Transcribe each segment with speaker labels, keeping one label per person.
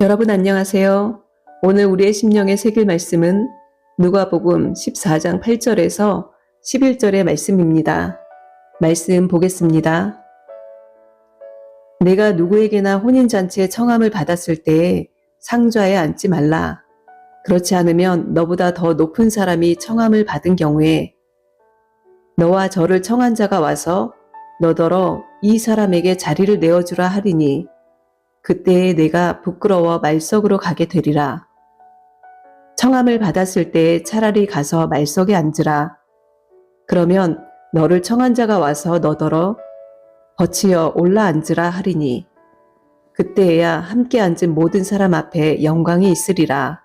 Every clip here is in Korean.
Speaker 1: 여러분 안녕하세요. 오늘 우리의 심령에 새길 말씀은 누가복음 14장 8절에서 11절의 말씀입니다. 말씀 보겠습니다. 내가 누구에게나 혼인잔치에 청함을 받았을 때에 상좌에 앉지 말라. 그렇지 않으면 너보다 더 높은 사람이 청함을 받은 경우에 너와 저를 청한 자가 와서 너더러 이 사람에게 자리를 내어주라 하리니 그때에 내가 부끄러워 말석으로 가게 되리라. 청함을 받았을 때에 차라리 가서 말석에 앉으라. 그러면 너를 청한 자가 와서 너더러 거치어 올라 앉으라 하리니 그때에야 함께 앉은 모든 사람 앞에 영광이 있으리라.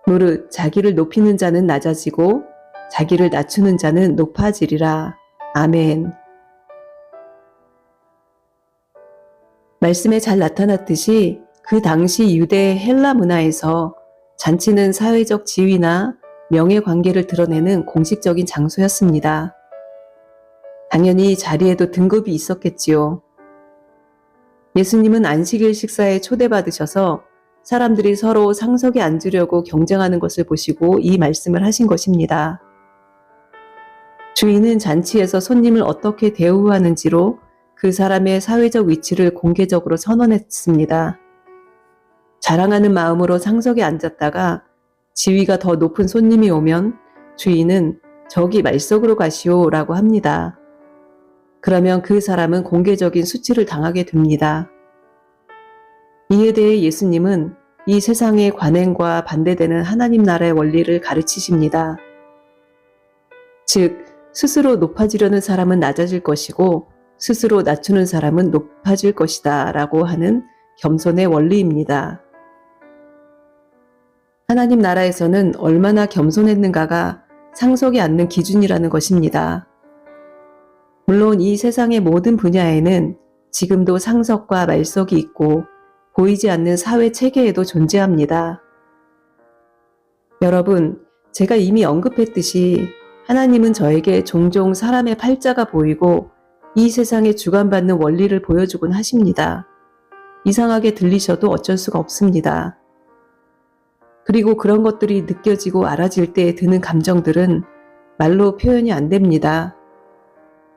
Speaker 1: 무릇 자기를 높이는 자는 낮아지고 자기를 낮추는 자는 높아지리라. 아멘. 말씀에 잘 나타났듯이 그 당시 유대 헬라 문화에서 잔치는 사회적 지위나 명예관계를 드러내는 공식적인 장소였습니다. 당연히 자리에도 등급이 있었겠지요. 예수님은 안식일 식사에 초대받으셔서 사람들이 서로 상석에 앉으려고 경쟁하는 것을 보시고 이 말씀을 하신 것입니다. 주인은 잔치에서 손님을 어떻게 대우하는지로 그 사람의 사회적 위치를 공개적으로 선언했습니다. 자랑하는 마음으로 상석에 앉았다가 지위가 더 높은 손님이 오면 주인은 저기 말석으로 가시오 라고 합니다. 그러면 그 사람은 공개적인 수치를 당하게 됩니다. 이에 대해 예수님은 이 세상의 관행과 반대되는 하나님 나라의 원리를 가르치십니다. 즉, 스스로 높아지려는 사람은 낮아질 것이고 스스로 낮추는 사람은 높아질 것이다 라고 하는 겸손의 원리입니다. 하나님 나라에서는 얼마나 겸손했는가가 상석에 앉는 기준이라는 것입니다. 물론 이 세상의 모든 분야에는 지금도 상석과 말석이 있고 보이지 않는 사회 체계에도 존재합니다. 여러분, 제가 이미 언급했듯이 하나님은 저에게 종종 사람의 팔자가 보이고 이 세상에 주관받는 원리를 보여주곤 하십니다. 이상하게 들리셔도 어쩔 수가 없습니다. 그리고 그런 것들이 느껴지고 알아질 때 드는 감정들은 말로 표현이 안 됩니다.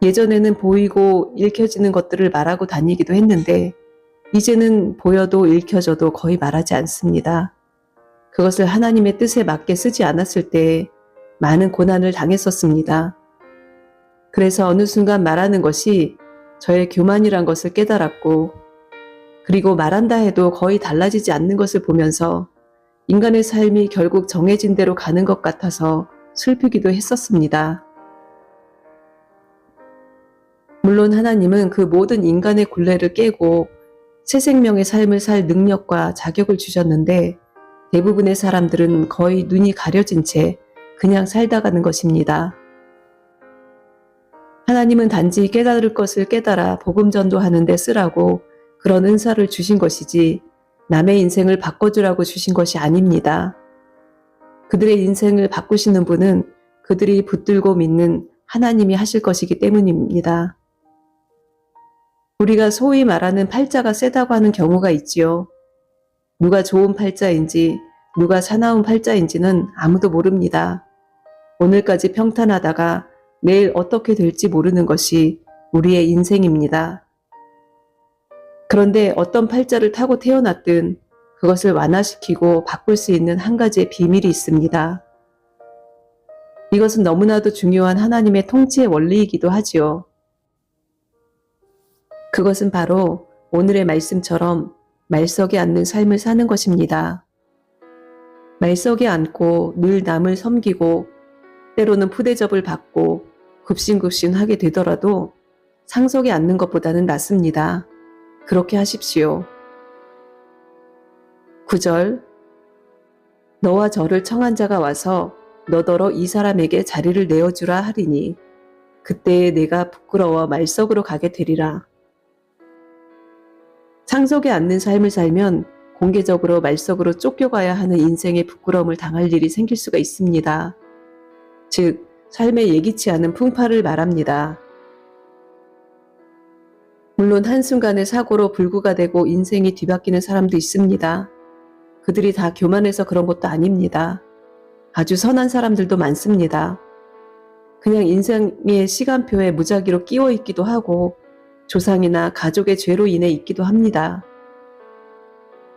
Speaker 1: 예전에는 보이고 읽혀지는 것들을 말하고 다니기도 했는데 이제는 보여도 읽혀져도 거의 말하지 않습니다. 그것을 하나님의 뜻에 맞게 쓰지 않았을 때 많은 고난을 당했었습니다. 그래서 어느 순간 말하는 것이 저의 교만이란 것을 깨달았고 그리고 말한다 해도 거의 달라지지 않는 것을 보면서 인간의 삶이 결국 정해진 대로 가는 것 같아서 슬프기도 했었습니다. 물론 하나님은 그 모든 인간의 굴레를 깨고 새 생명의 삶을 살 능력과 자격을 주셨는데 대부분의 사람들은 거의 눈이 가려진 채 그냥 살다 가는 것입니다. 하나님은 단지 깨달을 것을 깨달아 복음 전도하는 데 쓰라고 그런 은사를 주신 것이지 남의 인생을 바꿔주라고 주신 것이 아닙니다. 그들의 인생을 바꾸시는 분은 그들이 붙들고 믿는 하나님이 하실 것이기 때문입니다. 우리가 소위 말하는 팔자가 세다고 하는 경우가 있지요. 누가 좋은 팔자인지 누가 사나운 팔자인지는 아무도 모릅니다. 오늘까지 평탄하다가 내일 어떻게 될지 모르는 것이 우리의 인생입니다. 그런데 어떤 팔자를 타고 태어났든 그것을 완화시키고 바꿀 수 있는 한 가지의 비밀이 있습니다. 이것은 너무나도 중요한 하나님의 통치의 원리이기도 하지요. 그것은 바로 오늘의 말씀처럼 말석에 앉는 삶을 사는 것입니다. 말석에 앉고 늘 남을 섬기고 때로는 푸대접을 받고 굽신굽신하게 되더라도 상석에 앉는 것보다는 낫습니다. 그렇게 하십시오. 9절 너와 저를 청한 자가 와서 너더러 이 사람에게 자리를 내어주라 하리니 그때에 내가 부끄러워 말석으로 가게 되리라. 상석에 앉는 삶을 살면 공개적으로 말석으로 쫓겨가야 하는 인생의 부끄러움을 당할 일이 생길 수가 있습니다. 즉, 삶에 예기치 않은 풍파를 말합니다. 물론 한순간의 사고로 불구가 되고 인생이 뒤바뀌는 사람도 있습니다. 그들이 다 교만해서 그런 것도 아닙니다. 아주 선한 사람들도 많습니다. 그냥 인생의 시간표에 무작위로 끼워 있기도 하고 조상이나 가족의 죄로 인해 있기도 합니다.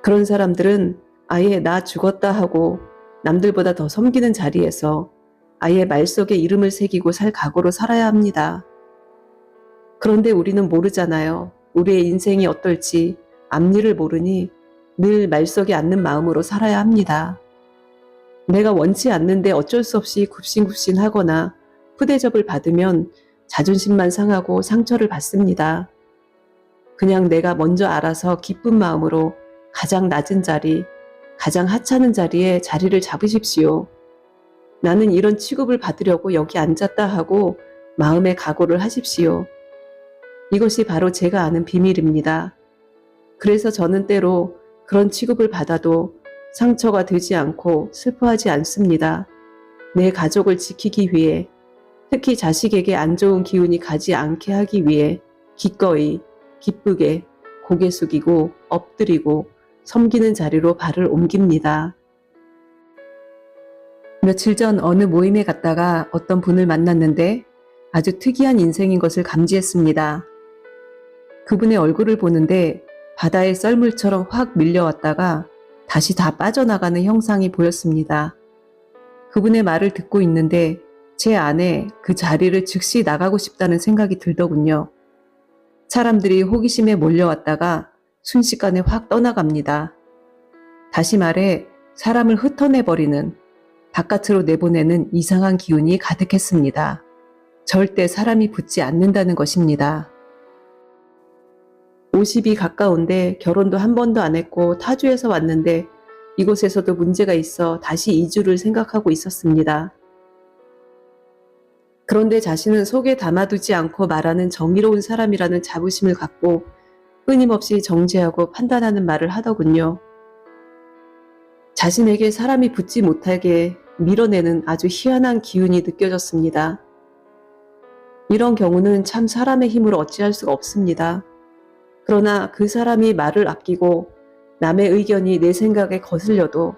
Speaker 1: 그런 사람들은 아예 나 죽었다 하고 남들보다 더 섬기는 자리에서 아예 말 속에 이름을 새기고 살 각오로 살아야 합니다. 그런데 우리는 모르잖아요. 우리의 인생이 어떨지 앞일을 모르니 늘 말 속에 앉는 마음으로 살아야 합니다. 내가 원치 않는데 어쩔 수 없이 굽신굽신하거나 푸대접을 받으면 자존심만 상하고 상처를 받습니다. 그냥 내가 먼저 알아서 기쁜 마음으로 가장 낮은 자리, 가장 하찮은 자리에 자리를 잡으십시오. 나는 이런 취급을 받으려고 여기 앉았다 하고 마음의 각오를 하십시오. 이것이 바로 제가 아는 비밀입니다. 그래서 저는 때로 그런 취급을 받아도 상처가 되지 않고 슬퍼하지 않습니다. 내 가족을 지키기 위해, 특히 자식에게 안 좋은 기운이 가지 않게 하기 위해 기꺼이, 기쁘게 고개 숙이고 엎드리고 섬기는 자리로 발을 옮깁니다. 며칠 전 어느 모임에 갔다가 어떤 분을 만났는데 아주 특이한 인생인 것을 감지했습니다. 그분의 얼굴을 보는데 바다의 썰물처럼 확 밀려왔다가 다시 다 빠져나가는 형상이 보였습니다. 그분의 말을 듣고 있는데 제 안에 그 자리를 즉시 나가고 싶다는 생각이 들더군요. 사람들이 호기심에 몰려왔다가 순식간에 확 떠나갑니다. 다시 말해 사람을 흩어내버리는, 바깥으로 내보내는 이상한 기운이 가득했습니다. 절대 사람이 붙지 않는다는 것입니다. 50이 가까운데 결혼도 한 번도 안 했고 타주에서 왔는데 이곳에서도 문제가 있어 다시 이주를 생각하고 있었습니다. 그런데 자신은 속에 담아두지 않고 말하는 정의로운 사람이라는 자부심을 갖고 끊임없이 정죄하고 판단하는 말을 하더군요. 자신에게 사람이 붙지 못하게 밀어내는 아주 희한한 기운이 느껴졌습니다. 이런 경우는 참 사람의 힘으로 어찌할 수가 없습니다. 그러나 그 사람이 말을 아끼고 남의 의견이 내 생각에 거슬려도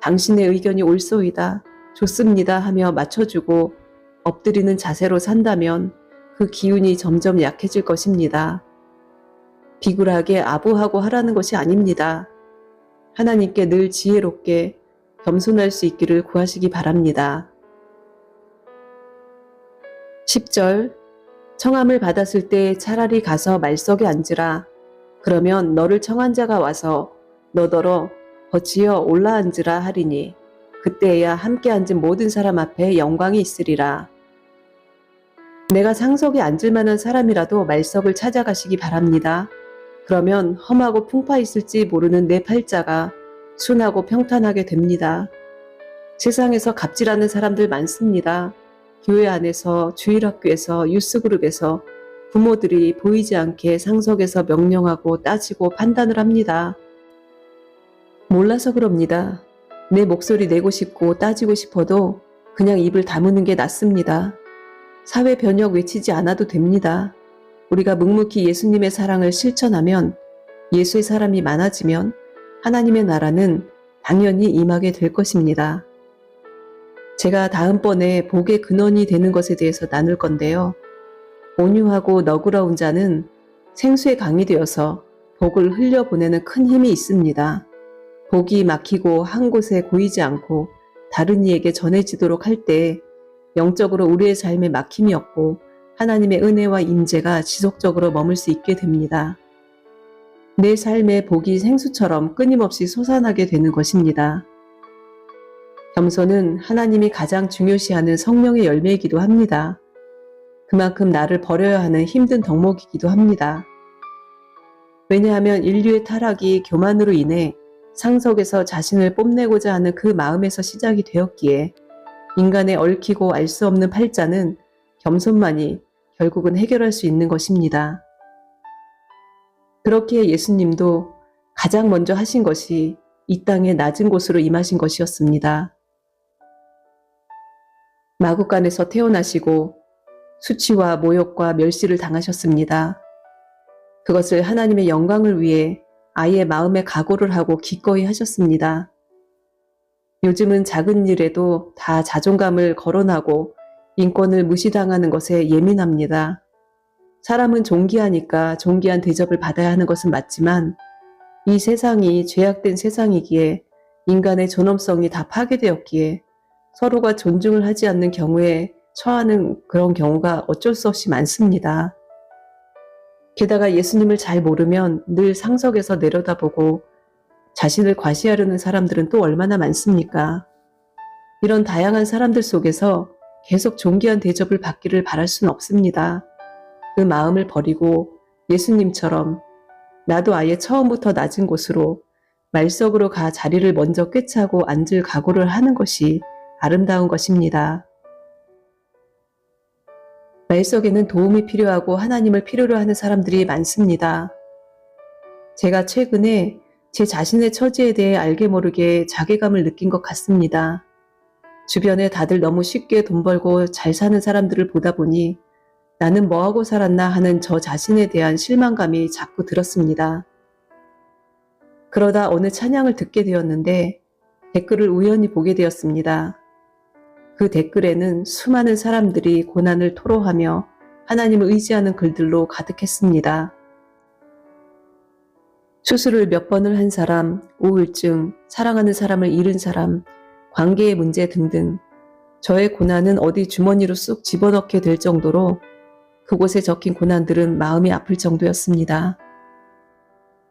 Speaker 1: 당신의 의견이 옳소이다, 좋습니다 하며 맞춰주고 엎드리는 자세로 산다면 그 기운이 점점 약해질 것입니다. 비굴하게 아부하고 하라는 것이 아닙니다. 하나님께 늘 지혜롭게 겸손할 수 있기를 구하시기 바랍니다. 10절 청함을 받았을 때 차라리 가서 말석에 앉으라. 그러면 너를 청한 자가 와서 너더러 거치어 올라앉으라 하리니 그때야 함께 앉은 모든 사람 앞에 영광이 있으리라. 내가 상석에 앉을 만한 사람이라도 말석을 찾아가시기 바랍니다. 그러면 험하고 풍파 있을지 모르는 내 팔자가 순하고 평탄하게 됩니다. 세상에서 갑질하는 사람들 많습니다. 교회 안에서, 주일학교에서, 유스그룹에서 부모들이 보이지 않게 상석에서 명령하고 따지고 판단을 합니다. 몰라서 그럽니다. 내 목소리 내고 싶고 따지고 싶어도 그냥 입을 다무는 게 낫습니다. 사회 변혁 외치지 않아도 됩니다. 우리가 묵묵히 예수님의 사랑을 실천하면, 예수의 사람이 많아지면 하나님의 나라는 당연히 임하게 될 것입니다. 제가 다음번에 복의 근원이 되는 것에 대해서 나눌 건데요. 온유하고 너그러운 자는 생수의 강이 되어서 복을 흘려보내는 큰 힘이 있습니다. 복이 막히고 한 곳에 고이지 않고 다른 이에게 전해지도록 할 때 영적으로 우리의 삶에 막힘이 없고 하나님의 은혜와 임재가 지속적으로 머물 수 있게 됩니다. 내 삶의 복이 생수처럼 끊임없이 솟아나게 되는 것입니다. 겸손은 하나님이 가장 중요시하는 성령의 열매이기도 합니다. 그만큼 나를 버려야 하는 힘든 덕목이기도 합니다. 왜냐하면 인류의 타락이 교만으로 인해 상석에서 자신을 뽐내고자 하는 그 마음에서 시작이 되었기에 인간의 얽히고 알 수 없는 팔자는 겸손만이 결국은 해결할 수 있는 것입니다. 그렇기에 예수님도 가장 먼저 하신 것이 이 땅의 낮은 곳으로 임하신 것이었습니다. 마구간에서 태어나시고 수치와 모욕과 멸시를 당하셨습니다. 그것을 하나님의 영광을 위해 아예 마음의 각오를 하고 기꺼이 하셨습니다. 요즘은 작은 일에도 다 자존감을 거론하고 인권을 무시당하는 것에 예민합니다. 사람은 존귀하니까 존귀한 대접을 받아야 하는 것은 맞지만 이 세상이 죄악된 세상이기에 인간의 존엄성이 다 파괴되었기에 서로가 존중을 하지 않는 경우에 처하는 그런 경우가 어쩔 수 없이 많습니다. 게다가 예수님을 잘 모르면 늘 상석에서 내려다보고 자신을 과시하려는 사람들은 또 얼마나 많습니까? 이런 다양한 사람들 속에서 계속 존귀한 대접을 받기를 바랄 수는 없습니다. 그 마음을 버리고 예수님처럼 나도 아예 처음부터 낮은 곳으로 말석으로 가 자리를 먼저 꿰차고 앉을 각오를 하는 것이 아름다운 것입니다. 말석에는 도움이 필요하고 하나님을 필요로 하는 사람들이 많습니다. 제가 최근에 제 자신의 처지에 대해 알게 모르게 자괴감을 느낀 것 같습니다. 주변에 다들 너무 쉽게 돈 벌고 잘 사는 사람들을 보다 보니 나는 뭐하고 살았나 하는 저 자신에 대한 실망감이 자꾸 들었습니다. 그러다 어느 찬양을 듣게 되었는데 댓글을 우연히 보게 되었습니다. 그 댓글에는 수많은 사람들이 고난을 토로하며 하나님을 의지하는 글들로 가득했습니다. 수술을 몇 번을 한 사람, 우울증, 사랑하는 사람을 잃은 사람, 관계의 문제 등등 저의 고난은 어디 주머니로 쑥 집어넣게 될 정도로 그곳에 적힌 고난들은 마음이 아플 정도였습니다.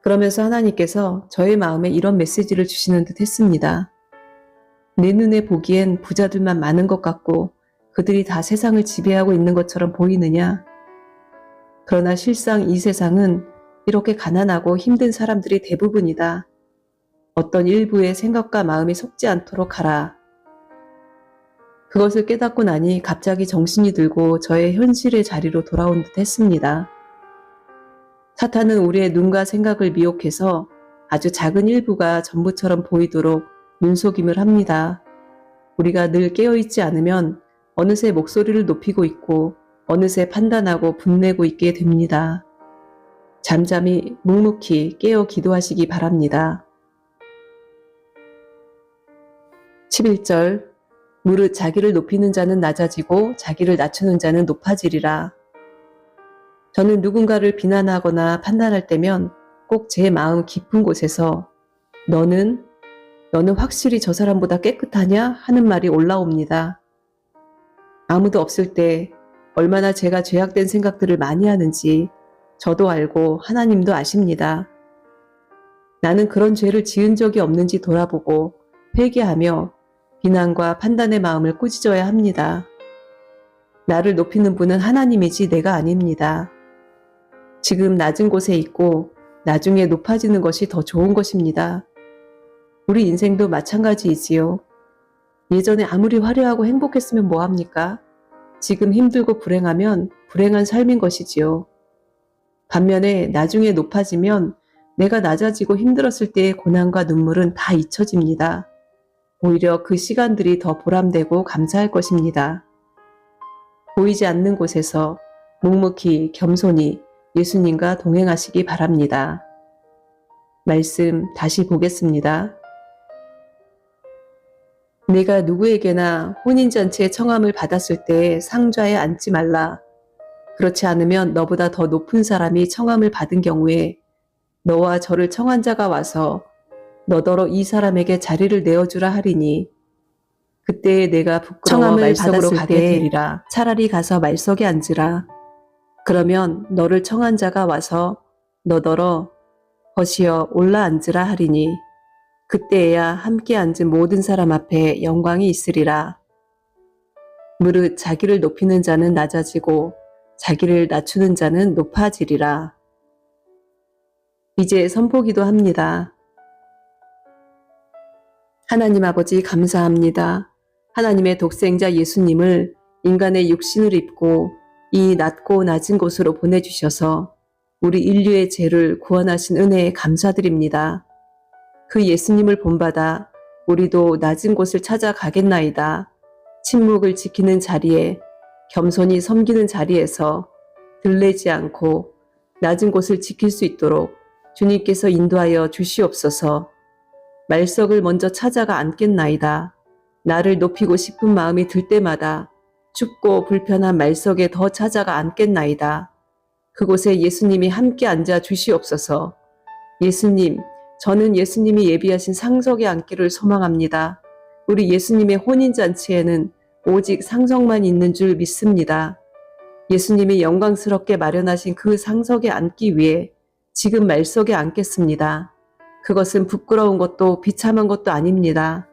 Speaker 1: 그러면서 하나님께서 저의 마음에 이런 메시지를 주시는 듯 했습니다. 내 눈에 보기엔 부자들만 많은 것 같고 그들이 다 세상을 지배하고 있는 것처럼 보이느냐? 그러나 실상 이 세상은 이렇게 가난하고 힘든 사람들이 대부분이다. 어떤 일부의 생각과 마음이 속지 않도록 하라. 그것을 깨닫고 나니 갑자기 정신이 들고 저의 현실의 자리로 돌아온 듯 했습니다. 사탄은 우리의 눈과 생각을 미혹해서 아주 작은 일부가 전부처럼 보이도록 눈속임을 합니다. 우리가 늘 깨어있지 않으면 어느새 목소리를 높이고 있고 어느새 판단하고 분내고 있게 됩니다. 잠잠히 묵묵히 깨어 기도하시기 바랍니다. 11절 무릇 자기를 높이는 자는 낮아지고 자기를 낮추는 자는 높아지리라. 저는 누군가를 비난하거나 판단할 때면 꼭 제 마음 깊은 곳에서 너는 확실히 저 사람보다 깨끗하냐? 하는 말이 올라옵니다. 아무도 없을 때 얼마나 제가 죄악된 생각들을 많이 하는지 저도 알고 하나님도 아십니다. 나는 그런 죄를 지은 적이 없는지 돌아보고 회개하며 비난과 판단의 마음을 꾸짖어야 합니다. 나를 높이는 분은 하나님이지 내가 아닙니다. 지금 낮은 곳에 있고 나중에 높아지는 것이 더 좋은 것입니다. 우리 인생도 마찬가지이지요. 예전에 아무리 화려하고 행복했으면 뭐합니까? 지금 힘들고 불행하면 불행한 삶인 것이지요. 반면에 나중에 높아지면 내가 낮아지고 힘들었을 때의 고난과 눈물은 다 잊혀집니다. 오히려 그 시간들이 더 보람되고 감사할 것입니다. 보이지 않는 곳에서 묵묵히 겸손히 예수님과 동행하시기 바랍니다. 말씀 다시 보겠습니다. 내가 누구에게나 혼인잔치의 청함을 받았을 때 상좌에 앉지 말라. 그렇지 않으면 너보다 더 높은 사람이 청함을 받은 경우에 너와 저를 청한 자가 와서 너더러 이 사람에게 자리를 내어주라 하리니 그때에 내가 부끄러워 말석으로 가게 되리라. 차라리 가서 말석에 앉으라. 그러면 너를 청한 자가 와서 너더러 거시어 올라 앉으라 하리니 그때에야 함께 앉은 모든 사람 앞에 영광이 있으리라. 무릇 자기를 높이는 자는 낮아지고 자기를 낮추는 자는 높아지리라. 이제 선포기도 합니다. 하나님 아버지 감사합니다. 하나님의 독생자 예수님을 인간의 육신을 입고 이 낮고 낮은 곳으로 보내주셔서 우리 인류의 죄를 구원하신 은혜에 감사드립니다. 그 예수님을 본받아 우리도 낮은 곳을 찾아가겠나이다. 침묵을 지키는 자리에 겸손히 섬기는 자리에서 들레지 않고 낮은 곳을 지킬 수 있도록 주님께서 인도하여 주시옵소서. 말석을 먼저 찾아가 앉겠나이다. 나를 높이고 싶은 마음이 들 때마다 춥고 불편한 말석에 더 찾아가 앉겠나이다. 그곳에 예수님이 함께 앉아 주시옵소서. 예수님, 저는 예수님이 예비하신 상석에 앉기를 소망합니다. 우리 예수님의 혼인잔치에는 오직 상석만 있는 줄 믿습니다. 예수님이 영광스럽게 마련하신 그 상석에 앉기 위해 지금 말석에 앉겠습니다. 그것은 부끄러운 것도 비참한 것도 아닙니다.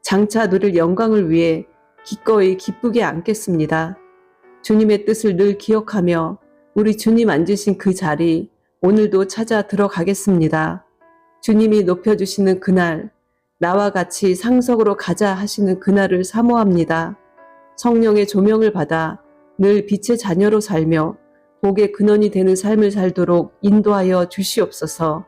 Speaker 1: 장차 누릴 영광을 위해 기꺼이 기쁘게 앉겠습니다. 주님의 뜻을 늘 기억하며 우리 주님 앉으신 그 자리 오늘도 찾아 들어가겠습니다. 주님이 높여주시는 그날, 나와 같이 상석으로 가자 하시는 그날을 사모합니다. 성령의 조명을 받아 늘 빛의 자녀로 살며 복의 근원이 되는 삶을 살도록 인도하여 주시옵소서.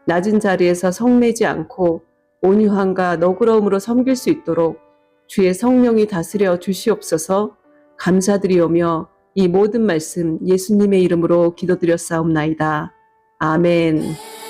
Speaker 1: 낮은 자리에서 성내지 않고 온유함과 너그러움으로 섬길 수 있도록 주의 성령이 다스려 주시옵소서. 감사드리오며 이 모든 말씀 예수님의 이름으로 기도드렸사옵나이다. 아멘.